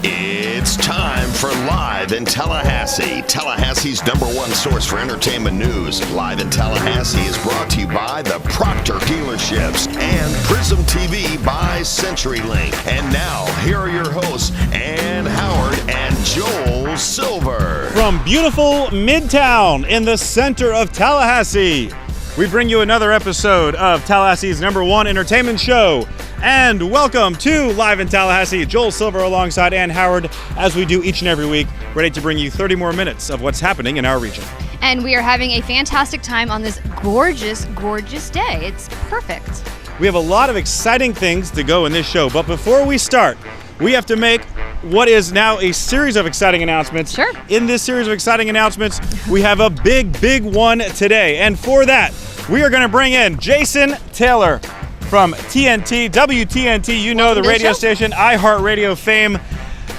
It's time for Live in Tallahassee, Tallahassee's #1 source for entertainment news. Live in Tallahassee is brought to you by the Proctor Dealerships and Prism TV by CenturyLink. And now, here are your hosts, Ann Howard and Joel Silver. From beautiful Midtown in the center of Tallahassee, we bring you another episode of Tallahassee's #1 entertainment show. And welcome to Live in Tallahassee. Joel Silver alongside Ann Howard, as we do each and every week, ready to bring you 30 more minutes of what's happening in our region. And we are having a fantastic time on this gorgeous, gorgeous day. It's perfect. We have a lot of exciting things to go in this show, but before we start, we have to make what is now a series of exciting announcements. Sure. In this series of exciting announcements, we have a big one today. And for that, we are going to bring in Jason Taylor from TNT, WTNT, you know, the radio station, iHeartRadio fame,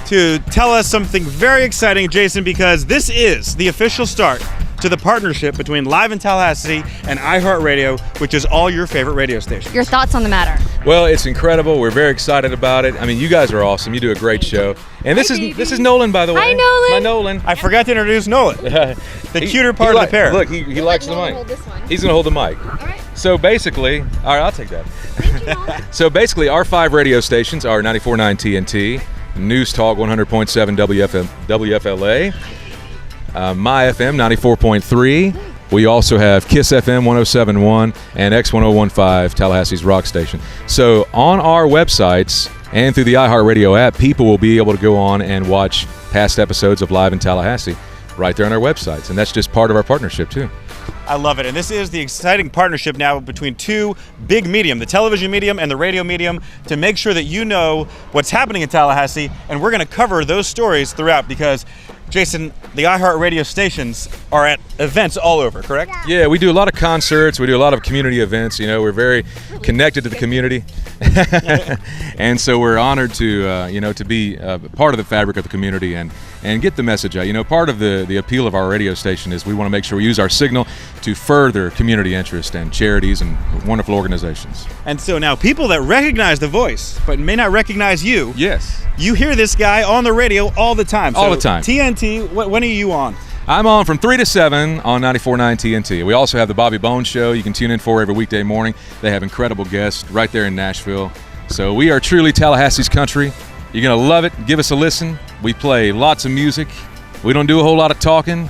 to tell us something very exciting, Jason, because this is the official start to the partnership between Live in Tallahassee and iHeartRadio, which is all your favorite radio stations. Your thoughts on the matter? Well, it's incredible. We're very excited about it. I mean, you guys are awesome. You do a great show. And this is Nolan, by the way. Hi, Nolan. My Nolan. I forgot to introduce Nolan, the cuter part of the pair. Look, he likes the mic. Hold this one. He's going to hold the mic. All right. So basically, all right, I'll take that. Thank you, Nolan. So basically, our 5 radio stations are 94.9 TNT, News Talk 100.7 WFLA, My FM 94.3. We also have Kiss FM 107.1 and X1015, Tallahassee's rock station. So on our websites and through the iHeartRadio app, people will be able to go on and watch past episodes of Live in Tallahassee right there on our websites. And that's just part of our partnership, too. I love it. And this is the exciting partnership now between two big medium, the television medium and the radio medium, to make sure that you know what's happening in Tallahassee. And we're going to cover those stories throughout because, Jason, the iHeartRadio stations are at events all over, correct? Yeah, we do a lot of concerts. We do a lot of community events. You know, we're very connected to the community. And so we're honored to, to be part of the fabric of the community and get the message out. You know, part of the appeal of our radio station is we want to make sure we use our signal to further community interest and charities and wonderful organizations. And so now people that recognize the voice but may not recognize you, yes, you hear this guy on the radio all the time. All the time. TNT, when are you on? I'm on from 3 to 7 on 94.9 TNT. We also have the Bobby Bones Show you can tune in for every weekday morning. They have incredible guests right there in Nashville. So we are truly Tallahassee's country. You're going to love it. Give us a listen. We play lots of music. We don't do a whole lot of talking.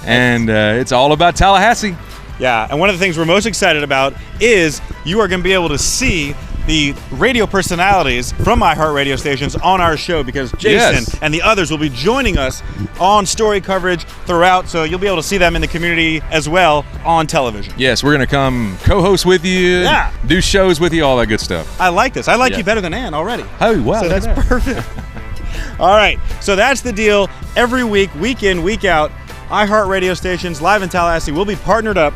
And it's all about Tallahassee. Yeah, and one of the things we're most excited about is you are going to be able to see the radio personalities from iHeartRadio stations on our show because Jason and the others will be joining us on story coverage throughout, so you'll be able to see them in the community as well on television. Yes, we're going to come co-host with you, do shows with you, all that good stuff. I like this. I like you better than Ann already. Oh, wow. So that's perfect. All right, so that's the deal. Every week, week in, week out, iHeartRadio stations, Live in Tallahassee, will be partnered up,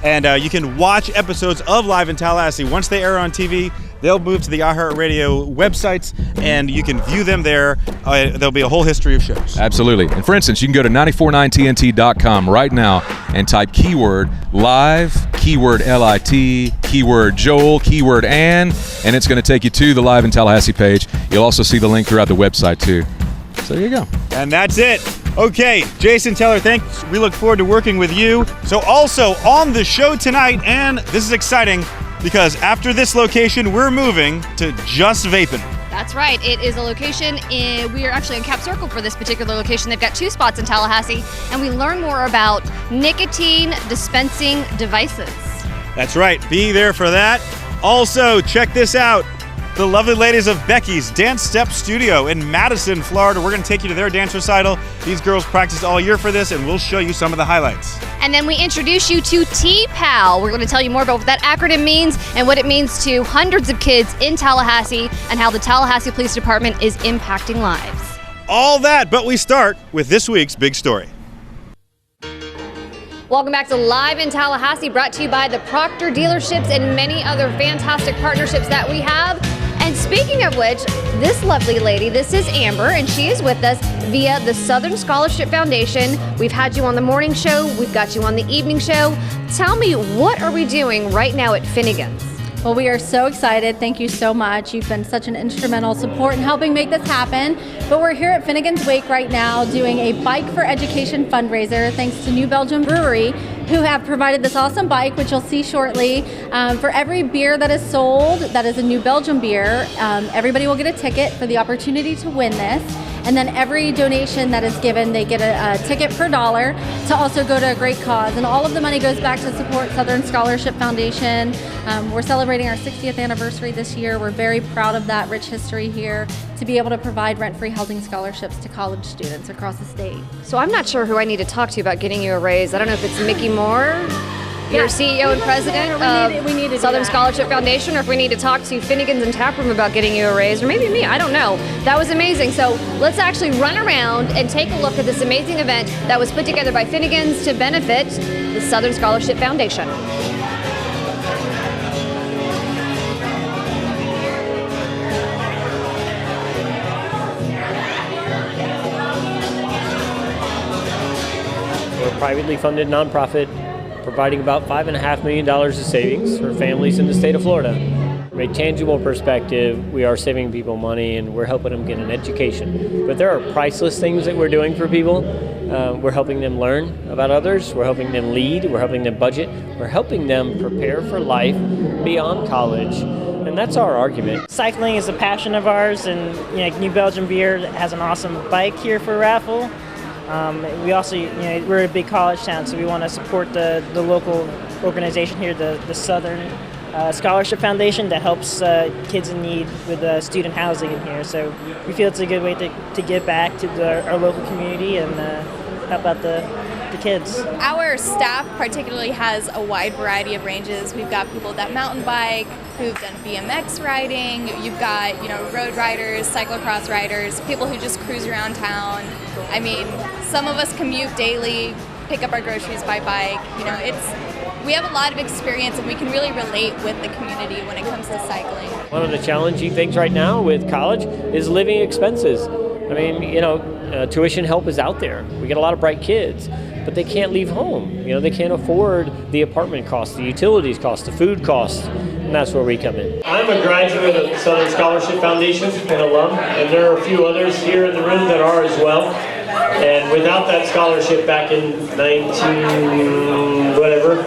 and you can watch episodes of Live in Tallahassee. Once they air on TV, they'll move to the iHeartRadio websites, and you can view them there. There'll be a whole history of shows. Absolutely. And for instance, you can go to 949tnt.com right now and type keyword live, keyword LIT, keyword Joel, keyword Ann, and it's going to take you to the Live in Tallahassee page. You'll also see the link throughout the website, too. So there you go. And that's it. Okay, Jason Taylor, thanks. We look forward to working with you. So also on the show tonight, and this is exciting, because after this location, we're moving to Just Vaping. That's right. It is a location we are actually in Cap Circle for this particular location. They've got 2 spots in Tallahassee, and we learn more about nicotine dispensing devices. That's right. Be there for that. Also, check this out. The lovely ladies of Becky's Dance Step Studio in Madison, Florida. We're going to take you to their dance recital. These girls practice all year for this, and we'll show you some of the highlights. And then we introduce you to T-PAL. We're going to tell you more about what that acronym means and what it means to hundreds of kids in Tallahassee and how the Tallahassee Police Department is impacting lives. All that, but we start with this week's big story. Welcome back to Live in Tallahassee, brought to you by the Proctor Dealerships and many other fantastic partnerships that we have. And speaking of which, this lovely lady, this is Amber, and she is with us via the Southern Scholarship Foundation. We've had you on the morning show. We've got you on the evening show. Tell me, what are we doing right now at Finnegan's? Well, we are so excited. Thank you so much. You've been such an instrumental support in helping make this happen. But we're here at Finnegan's Wake right now doing a Bike for Education fundraiser thanks to New Belgium Brewery, who have provided this awesome bike, which you'll see shortly. For every beer that is sold, that is a New Belgium beer, everybody will get a ticket for the opportunity to win this. And then every donation that is given, they get a ticket per dollar to also go to a great cause. And all of the money goes back to support Southern Scholarship Foundation. We're celebrating our 60th anniversary this year. We're very proud of that rich history here to be able to provide rent-free housing scholarships to college students across the state. So I'm not sure who I need to talk to about getting you a raise. I don't know if it's Mickey Moore, your CEO and president of Southern Scholarship Foundation, or if we need to talk to Finnegan's and Taproom about getting you a raise, or maybe me, I don't know. That was amazing. So let's actually run around and take a look at this amazing event that was put together by Finnegan's to benefit the Southern Scholarship Foundation. We're a privately funded nonprofit providing about $5.5 million of savings for families in the state of Florida. From a tangible perspective, we are saving people money and we're helping them get an education. But there are priceless things that we're doing for people. We're helping them learn about others, we're helping them lead, we're helping them budget, we're helping them prepare for life beyond college. And that's our argument. Cycling is a passion of ours, and New Belgium Beer has an awesome bike here for raffle. We also, we're a big college town, so we want to support the local organization here, the Southern Scholarship Foundation, that helps kids in need with student housing in here. So we feel it's a good way to give back to our local community and help out the kids. Our staff particularly has a wide variety of ranges. We've got people that mountain bike, who've done BMX riding. You've got, road riders, cyclocross riders, people who just cruise around town. I mean, some of us commute daily, pick up our groceries by bike. We have a lot of experience and we can really relate with the community when it comes to cycling. One of the challenging things right now with college is living expenses. I mean, tuition help is out there. We get a lot of bright kids, but they can't leave home. They can't afford the apartment costs, the utilities costs, the food costs, and that's where we come in. I'm a graduate of the Southern Scholarship Foundation, an alum, and there are a few others here in the room that are as well. And without that scholarship back in 19-whatever,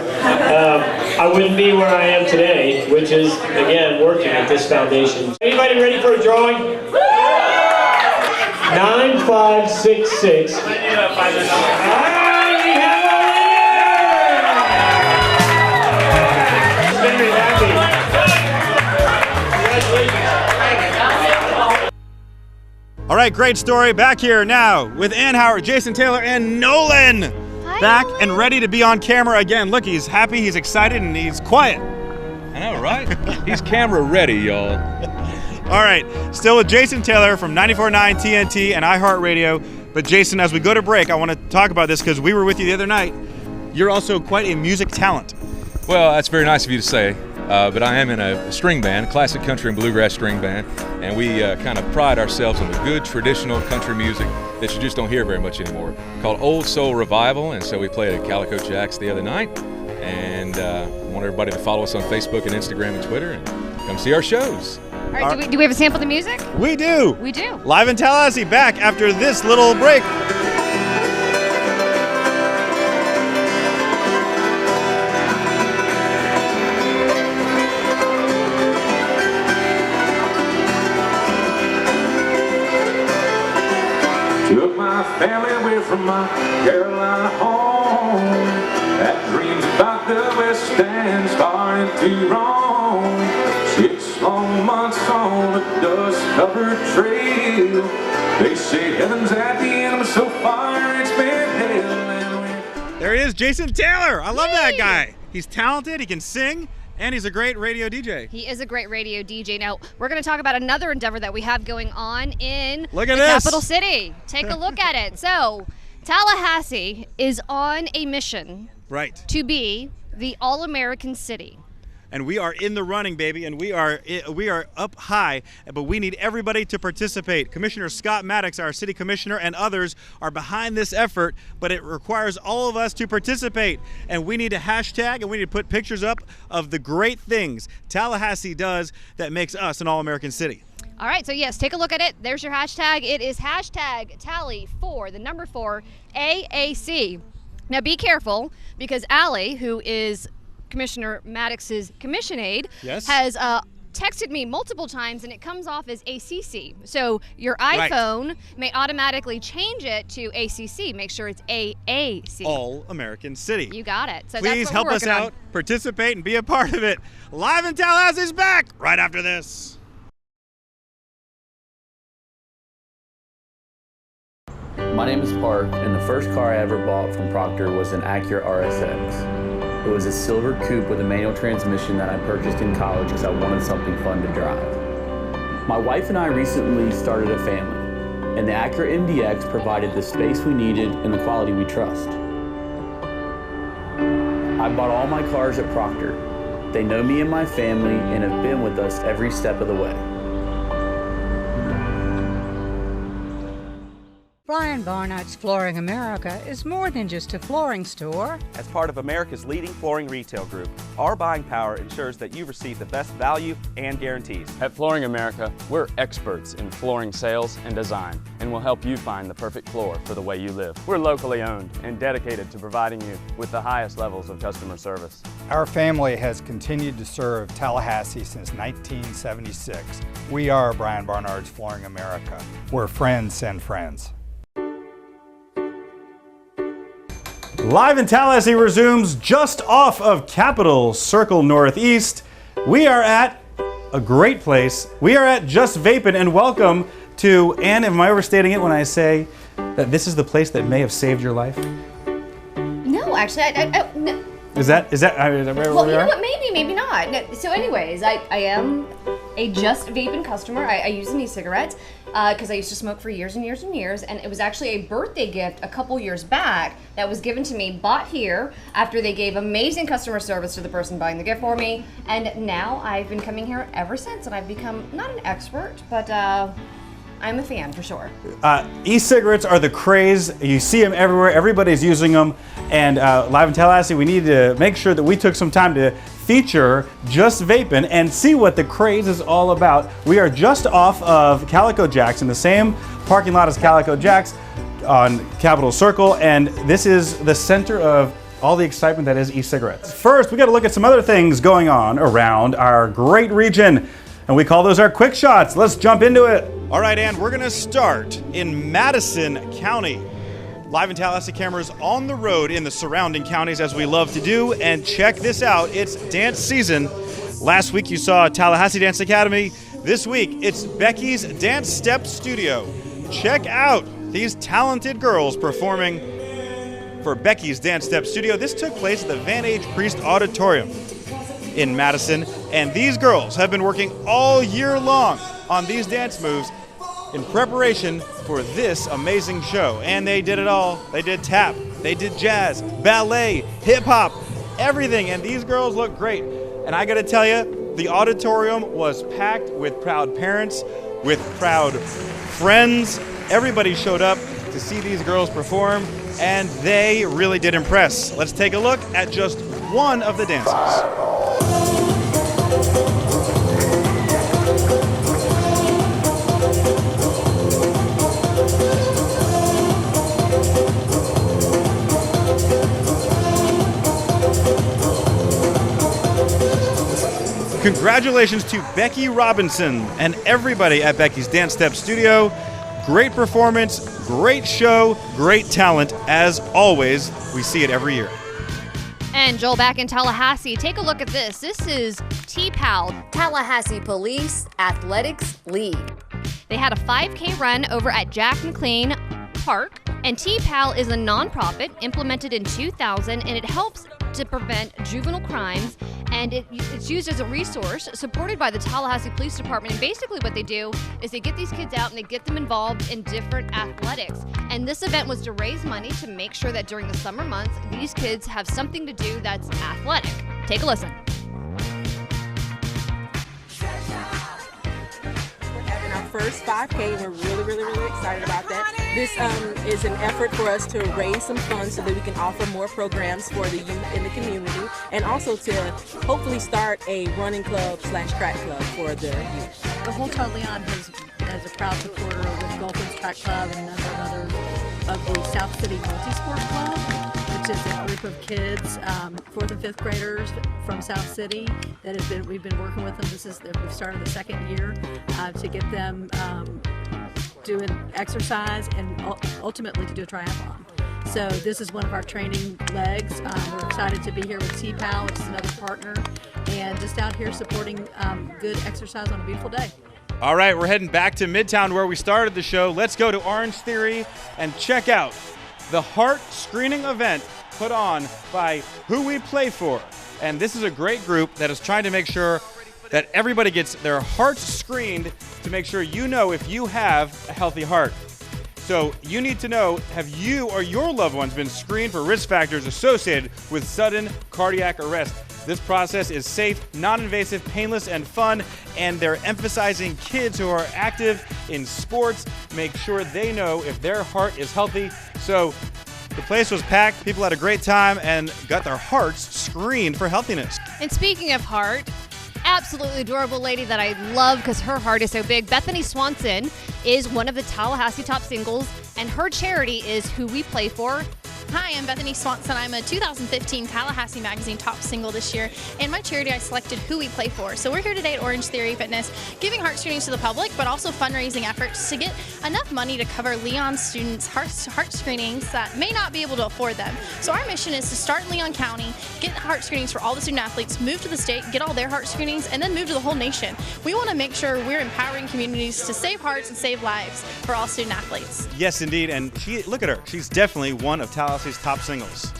I wouldn't be where I am today, which is, again, working at this foundation. Anybody ready for a drawing? 9566. All right, great story. Back here now with Ann Howard, Jason Taylor, and Nolan. Hi, back Nolan. and ready to be on camera again. Look, he's happy, he's excited, and he's quiet. I know, right? He's camera ready, y'all. All right, still with Jason Taylor from 94.9 TNT and iHeartRadio. But Jason, as we go to break, I want to talk about this because we were with you the other night. You're also quite a music talent. Well, that's very nice of you to say. But I am in a string band, classic country and bluegrass string band, and we kind of pride ourselves on the good traditional country music that you just don't hear very much anymore, called Old Soul Revival. And so we played at Calico Jack's the other night, and I want everybody to follow us on Facebook and Instagram and Twitter and come see our shows. All right, do we have a sample of the music? We do. We do. Live in Tallahassee, back after this little break. Took my family away from my Carolina home. That dreams about the West End starting to roam. 6 long months on a dust-covered trail. They say heaven's at the end, but so far it's been hell. There he is, Jason Taylor. I love that guy. He's talented, he can sing, and he's a great radio DJ. He is a great radio DJ. Now, we're going to talk about another endeavor that we have going on in Look at the this. capital city. Take a look at it. So, Tallahassee is on a mission Right. to be the all-American city. and we are in the running, baby, and we are up high, but we need everybody to participate. Commissioner Scott Maddox, our city commissioner, and others are behind this effort, but it requires all of us to participate, and we need a hashtag, and we need to put pictures up of the great things Tallahassee does that makes us an all-American city. All right, so yes, take a look at it. There's your hashtag. It is hashtag Tally4, the number 4, AAC. Now be careful, because Allie, who is Commissioner Maddox's commission aide, yes, has texted me multiple times, and it comes off as ACC. So your iPhone may automatically change it to ACC. Make sure it's AAC. All American City. You got it. So please that's what help we're us working out, on. participate, and be a part of it. Live in Tallahassee's back right after this. My name is Park, and the first car I ever bought from Proctor was an Acura RSX. It was a silver coupe with a manual transmission that I purchased in college because I wanted something fun to drive. My wife and I recently started a family, and the Acura MDX provided the space we needed and the quality we trust. I bought all my cars at Proctor. They know me and my family and have been with us every step of the way. Brian Barnard's Flooring America is more than just a flooring store. As part of America's leading flooring retail group, our buying power ensures that you receive the best value and guarantees. At Flooring America, we're experts in flooring sales and design, and will help you find the perfect floor for the way you live. We're locally owned and dedicated to providing you with the highest levels of customer service. Our family has continued to serve Tallahassee since 1976. We are Brian Barnard's Flooring America, where friends send friends. Live in Tallahassee resumes just off of Capitol Circle Northeast. We are at a great place. We are at Just Vapin', and welcome to, Ann, am I overstating it when I say that this is the place that may have saved your life? No, actually, no. Is that where Well, we you are? know what? Maybe not. No, so anyways, I am a Just Vapin' customer. I use an e-cigarette because I used to smoke for years and years and years, and it was actually a birthday gift a couple years back that was given to me, bought here, after they gave amazing customer service to the person buying the gift for me, and now I've been coming here ever since, and I've become not an expert, but I'm a fan for sure. E-cigarettes are the craze. You see them everywhere. Everybody's using them. And live in Tallahassee, we need to make sure that we took some time to feature Just Vapin' and see what the craze is all about. We are just off of Calico Jack's in the same parking lot as Calico Jack's on Capitol Circle, and this is the center of all the excitement that is e-cigarettes. First, we got to look at some other things going on around our great region, and we call those our quick shots. Let's jump into it. All right, Ann, we're going to start in Madison County. Live in Tallahassee cameras on the road in the surrounding counties, as we love to do. And check this out, it's dance season. Last week you saw Tallahassee Dance Academy. This week it's Becky's Dance Step Studio. Check out these talented girls performing for Becky's Dance Step Studio. This took place at the Van H. Priest Auditorium in Madison. And these girls have been working all year long on these dance moves in preparation for this amazing show. And they did it all. They did tap, they did jazz, ballet, hip hop, everything. And these girls look great. And I gotta tell you, the auditorium was packed with proud parents, with proud friends. Everybody showed up to see these girls perform, and they really did impress. Let's take a look at just one of the dances. Congratulations to Becky Robinson and everybody at Becky's Dance Step Studio. Great performance, great show, great talent. As always, we see it every year. And Joel, back in Tallahassee, take a look at this. This is T-PAL, Tallahassee Police Athletics League. They had a 5K run over at Jack McLean Park, and T-PAL is a nonprofit implemented in 2000, and it helps to prevent juvenile crimes, and it's used as a resource supported by the Tallahassee Police Department. And basically what they do is they get these kids out and they get them involved in different athletics. And this event was to raise money to make sure that during the summer months, these kids have something to do that's athletic. Take a listen. first 5K, and we're really excited about that. This is an effort for us to raise some funds so that we can offer more programs for the youth in the community, and also to hopefully start a running club/track club for the youth. The Hotel Leon is a proud supporter with Dolphins Track Club and a number of others of the South City Multi-Sport Club, which is a group of kids, 4th and 5th graders from South City that we've been working with them. We've started the second year to get them doing exercise and ultimately to do a triathlon. So this is one of our training legs. We're excited to be here with T-PAL, which is another partner, and just out here supporting good exercise on a beautiful day. All right, we're heading back to Midtown where we started the show. Let's go to Orange Theory and check out the heart screening event put on by Who We Play For. And this is a great group that is trying to make sure that everybody gets their hearts screened to make sure you know if you have a healthy heart. So you need to know, have you or your loved ones been screened for risk factors associated with sudden cardiac arrest? This process is safe, non-invasive, painless, and fun, and they're emphasizing kids who are active in sports, make sure they know if their heart is healthy. So the place was packed, people had a great time, and got their hearts screened for healthiness. And speaking of heart, absolutely adorable lady that I love because her heart is so big. Bethany Swanson is one of the Tallahassee top singles, and her charity is Who We Play For. Hi, I'm Bethany Swanson. I'm a 2015 Tallahassee Magazine top single this year, and my charity I selected Who We Play For. So we're here today at Orange Theory Fitness, giving heart screenings to the public, but also fundraising efforts to get enough money to cover Leon students' heart screenings that may not be able to afford them. So our mission is to start in Leon County, get heart screenings for all the student athletes, move to the state, get all their heart screenings, and then move to the whole nation. We want to make sure we're empowering communities to save hearts and save lives for all student athletes. Yes, indeed, and look at her. She's definitely one of Tallahassee's top singles.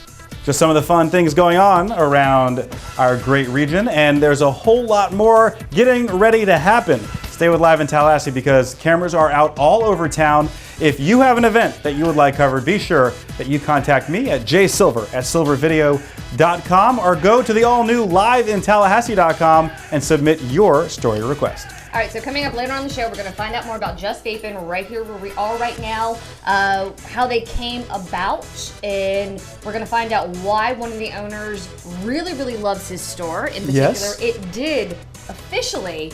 Just some of the fun things going on around our great region, and there's a whole lot more getting ready to happen. Stay with Live in Tallahassee because cameras are out all over town. If you have an event that you would like covered, be sure that you contact me at jsilver@silvervideo.com or go to the all-new liveintallahassee.com and submit your story request. All right, so coming up later on the show, we're going to find out more about Just Vaping right here where we are right now, how they came about, and we're going to find out why one of the owners really loves his store. In particular, Yes. It did officially,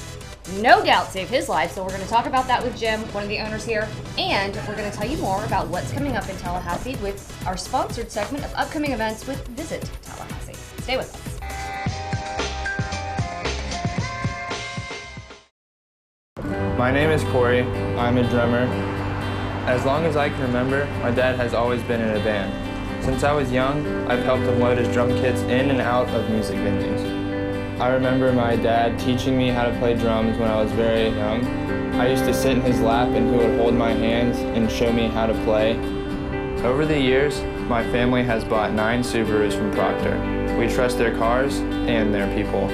no doubt, save his life. So we're going to talk about that with Jim, one of the owners here, and we're going to tell you more about what's coming up in Tallahassee with our sponsored segment of upcoming events with Visit Tallahassee. Stay with us. My name is Corey. I'm a drummer. As long as I can remember, my dad has always been in a band. Since I was young, I've helped him load his drum kits in and out of music venues. I remember my dad teaching me how to play drums when I was very young. I used to sit in his lap and he would hold my hands and show me how to play. Over the years, my family has bought 9 Subarus from Proctor. We trust their cars and their people.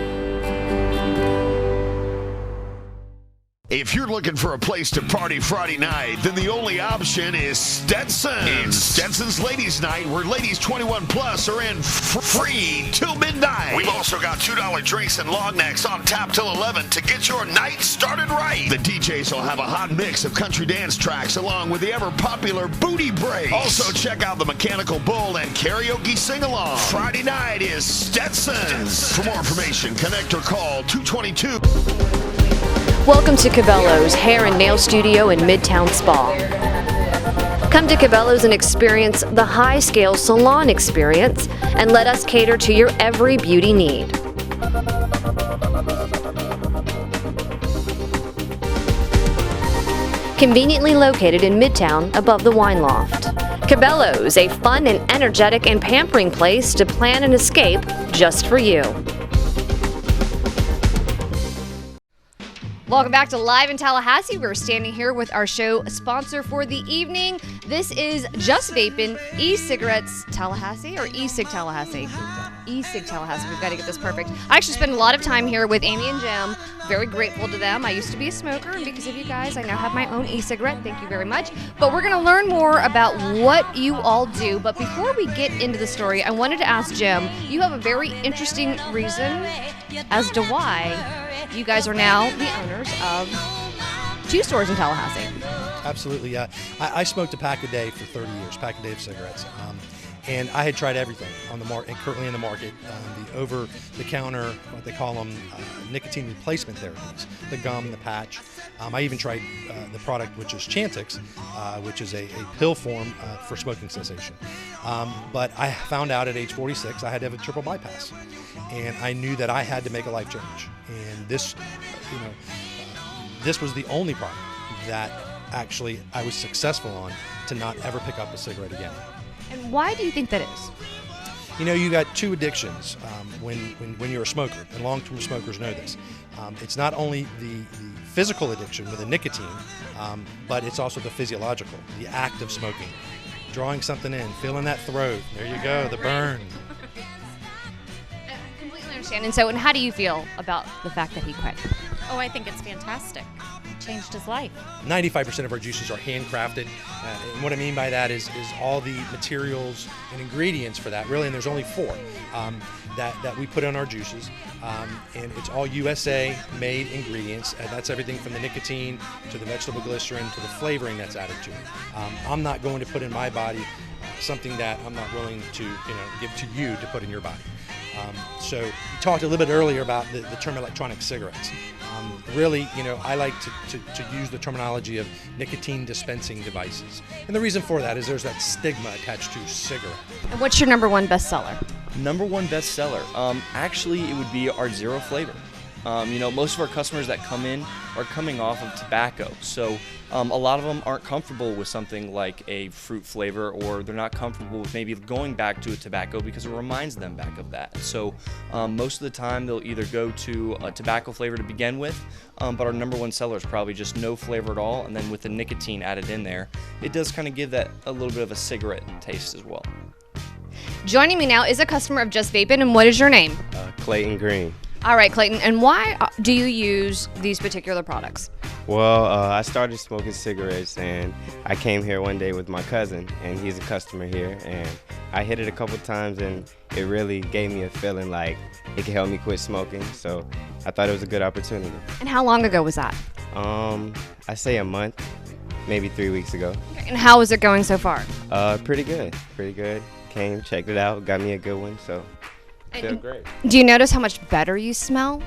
If you're looking for a place to party Friday night, then the only option is Stetson's. It's Stetson's Ladies Night, where ladies 21 plus are in free till midnight. We've also got $2 drinks and long necks on tap till 11 to get your night started right. The DJs will have a hot mix of country dance tracks along with the ever-popular booty break. Also, check out the Mechanical Bull and karaoke sing-along. Friday night is Stetson's. For more information, connect or call 222. Welcome to Cabela's Hair and Nail Studio in Midtown Spa. Come to Cabela's and experience the high-scale salon experience and let us cater to your every beauty need. Conveniently located in Midtown above the Wine Loft. Cabela's, a fun and energetic and pampering place to plan an escape just for you. Welcome back to Live in Tallahassee. We're standing here with our show sponsor for the evening. This is Just Vaping E-Cigarettes Tallahassee or E-Cig Tallahassee? E-Cig Tallahassee. We've got to get this perfect. I actually spend a lot of time here with Amy and Jim. Very grateful to them. I used to be a smoker, and because of you guys, I now have my own e-cigarette. Thank you very much. But we're going to learn more about what you all do. But before we get into the story, I wanted to ask Jim, you have a very interesting reason as to why you guys are now the owners of 2 stores in Tallahassee. Absolutely, yeah. I smoked a pack a day for 30 years, pack a day of cigarettes. And I had tried everything on the market, currently in the market, the over-the-counter, what they call them, nicotine replacement therapies, the gum, the patch. I even tried the product, which is Chantix, which is a pill form for smoking cessation. But I found out at age 46 I had to have a triple bypass, and I knew that I had to make a life change. And this, this was the only product that actually I was successful on to not ever pick up a cigarette again. And why do you think that is? You got 2 addictions when you're a smoker, and long-term smokers know this. It's not only the physical addiction with the nicotine, but it's also the physiological, the act of smoking. Drawing something in, feeling that throat, there you go, the burn. I completely understand. And so, and how do you feel about the fact that he quit? Oh, I think it's fantastic. It changed his life. 95% of our juices are handcrafted, and what I mean by that is all the materials and ingredients for that, really, and there's only 4 that we put in our juices, and it's all USA made ingredients. That's everything from the nicotine to the vegetable glycerin to the flavoring that's added to it. I'm not going to put in my body something that I'm not willing to give to you to put in your body. So you talked a little bit earlier about the term electronic cigarettes. Really, I like to use the terminology of nicotine dispensing devices. And the reason for that is there's that stigma attached to cigarette. And what's your #1 bestseller? #1 bestseller? Actually, it would be our zero flavor. Most of our customers that come in are coming off of tobacco, so a lot of them aren't comfortable with something like a fruit flavor, or they're not comfortable with maybe going back to a tobacco because it reminds them back of that. So most of the time they'll either go to a tobacco flavor to begin with, but our #1 seller is probably just no flavor at all, and then with the nicotine added in there, it does kind of give that a little bit of a cigarette taste as well. Joining me now is a customer of Just Vaping, and what is your name? Clayton Green. All right, Clayton, and why do you use these particular products? Well, I started smoking cigarettes, and I came here one day with my cousin, and he's a customer here, and I hit it a couple times, and it really gave me a feeling like it could help me quit smoking, so I thought it was a good opportunity. And how long ago was that? I say a month, maybe 3 weeks ago. Okay, and how is it going so far? Pretty good. Came, checked it out, got me a good one, so I feel great. Do you notice how much better you smell?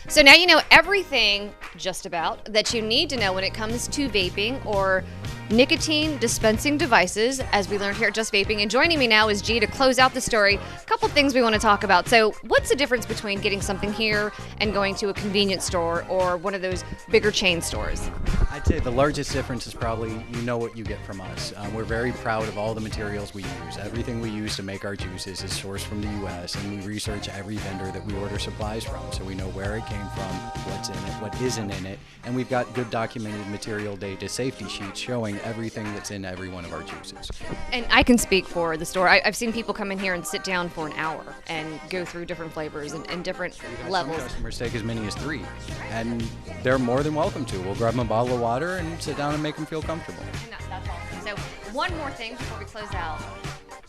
So now you know everything, just about, that you need to know when it comes to vaping or nicotine dispensing devices, as we learned here at Just Vaping. And joining me now is G to close out the story. A couple things we want to talk about. So what's the difference between getting something here and going to a convenience store or one of those bigger chain stores? I'd say the largest difference is probably what you get from us. We're very proud of all the materials we use. Everything we use to make our juices is sourced from the U.S., and we research every vendor that we order supplies from, so we know where it came from, what's in it, what isn't in it, and we've got good documented material data safety sheets showing everything that's in every one of our juices. And I can speak for the store. I've seen people come in here and sit down for an hour and go through different flavors and different levels. Some customers take as many as 3, and they're more than welcome to. We'll grab them a bottle of water and sit down and make them feel comfortable. And that's awesome. So one more thing before we close out.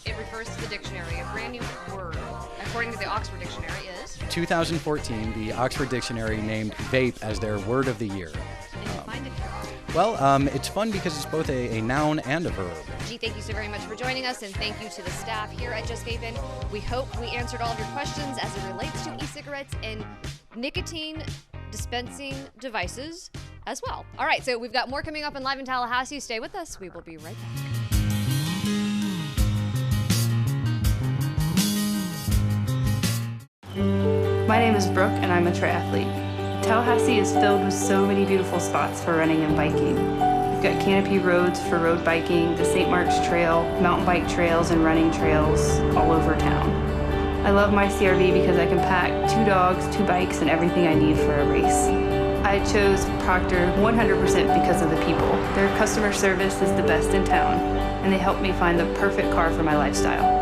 It refers to the dictionary. A brand new word, according to the Oxford Dictionary, is? 2014, the Oxford Dictionary named vape as their word of the year. And you find it here. Well, it's fun because it's both a noun and a verb. G, thank you so very much for joining us, and thank you to the staff here at Just Vaping. We hope we answered all of your questions as it relates to e-cigarettes and nicotine dispensing devices as well. All right, so we've got more coming up in Live in Tallahassee. Stay with us. We will be right back. My name is Brooke, and I'm a triathlete. Tallahassee is filled with so many beautiful spots for running and biking. We've got canopy roads for road biking, the St. Mark's Trail, mountain bike trails, and running trails all over town. I love my CRV because I can pack 2 dogs, 2 bikes, and everything I need for a race. I chose Proctor 100% because of the people. Their customer service is the best in town, and they helped me find the perfect car for my lifestyle.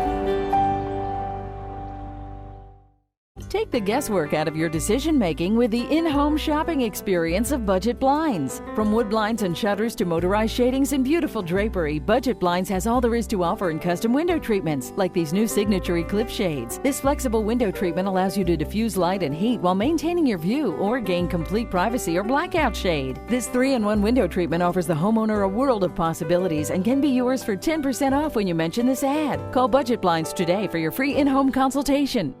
Take the guesswork out of your decision-making with the in-home shopping experience of Budget Blinds. From wood blinds and shutters to motorized shadings and beautiful drapery, Budget Blinds has all there is to offer in custom window treatments, like these new signature Eclipse shades. This flexible window treatment allows you to diffuse light and heat while maintaining your view or gain complete privacy or blackout shade. This 3-in-1 window treatment offers the homeowner a world of possibilities and can be yours for 10% off when you mention this ad. Call Budget Blinds today for your free in-home consultation.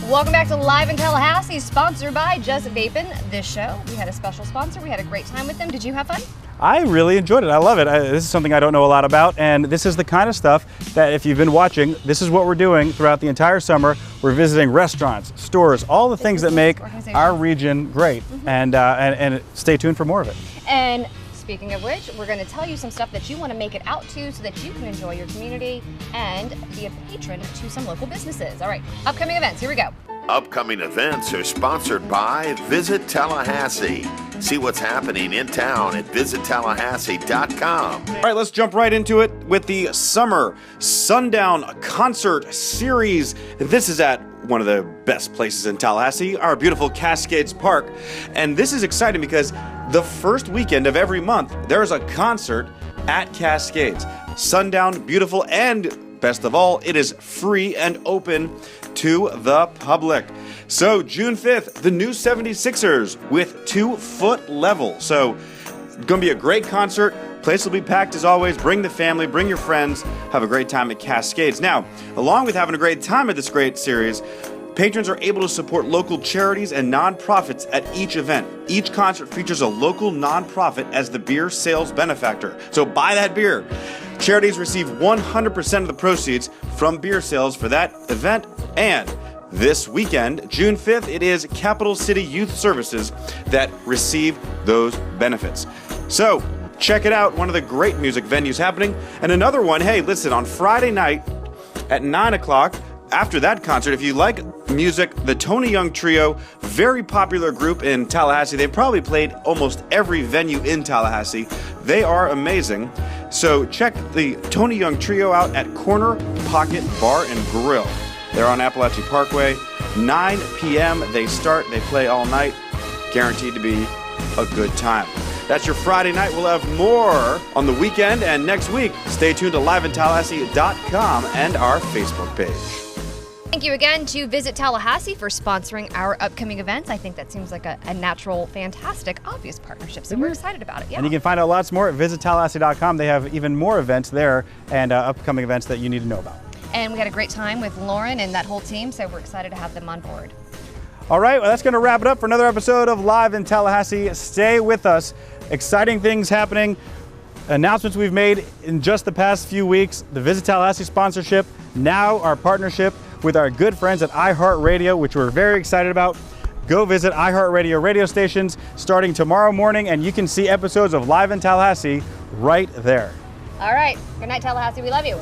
Welcome back to Live in Tallahassee, sponsored by Just Vapin'. This show, we had a special sponsor. We had a great time with them. Did you have fun? I really enjoyed it. I love it. This is something I don't know a lot about, and this is the kind of stuff that if you've been watching, this is what we're doing throughout the entire summer. We're visiting restaurants, stores, all the things that make our region great, and stay tuned for more of it. And speaking of which, we're going to tell you some stuff that you want to make it out to so that you can enjoy your community and be a patron to some local businesses. All right, upcoming events, here we go. Upcoming events are sponsored by Visit Tallahassee. See what's happening in town at visittallahassee.com. All right, let's jump right into it with the Summer Sundown Concert Series. This is at one of the best places in Tallahassee, our beautiful Cascades Park. And this is exciting because the first weekend of every month, there's a concert at Cascades. Sundown, beautiful, and best of all, it is free and open to the public. So June 5th, the new 76ers with 2 Foot Level. So it's going to be a great concert. Place will be packed as always. Bring the family, bring your friends, have a great time at Cascades. Now, along with having a great time at this great series, patrons are able to support local charities and nonprofits at each event. Each concert features a local nonprofit as the beer sales benefactor. So buy that beer. Charities receive 100% of the proceeds from beer sales for that event. And this weekend, June 5th, it is Capital City Youth Services that receive those benefits. So check it out, one of the great music venues happening. And another one, hey, listen, on Friday night at 9 o'clock, after that concert, if you like music, the Tony Young Trio, very popular group in Tallahassee. They've probably played almost every venue in Tallahassee. They are amazing. So check the Tony Young Trio out at Corner Pocket Bar and Grill. They're on Appalachian Parkway. 9 p.m. they start. They play all night. Guaranteed to be a good time. That's your Friday night. We'll have more on the weekend and next week. Stay tuned to liveintallahassee.com and our Facebook page. Thank you again to Visit Tallahassee for sponsoring our upcoming events. I think that seems like a natural, fantastic, obvious partnership, so we're excited about it. Yeah. And you can find out lots more at visittallahassee.com. They have even more events there and upcoming events that you need to know about. And we had a great time with Lauren and that whole team, so we're excited to have them on board. All right, well, that's going to wrap it up for another episode of Live in Tallahassee. Stay with us. Exciting things happening. Announcements we've made in just the past few weeks. The Visit Tallahassee sponsorship, now our partnership with our good friends at iHeartRadio, which we're very excited about. Go visit iHeartRadio radio stations starting tomorrow morning, and you can see episodes of Live in Tallahassee right there. All right. Good night, Tallahassee. We love you.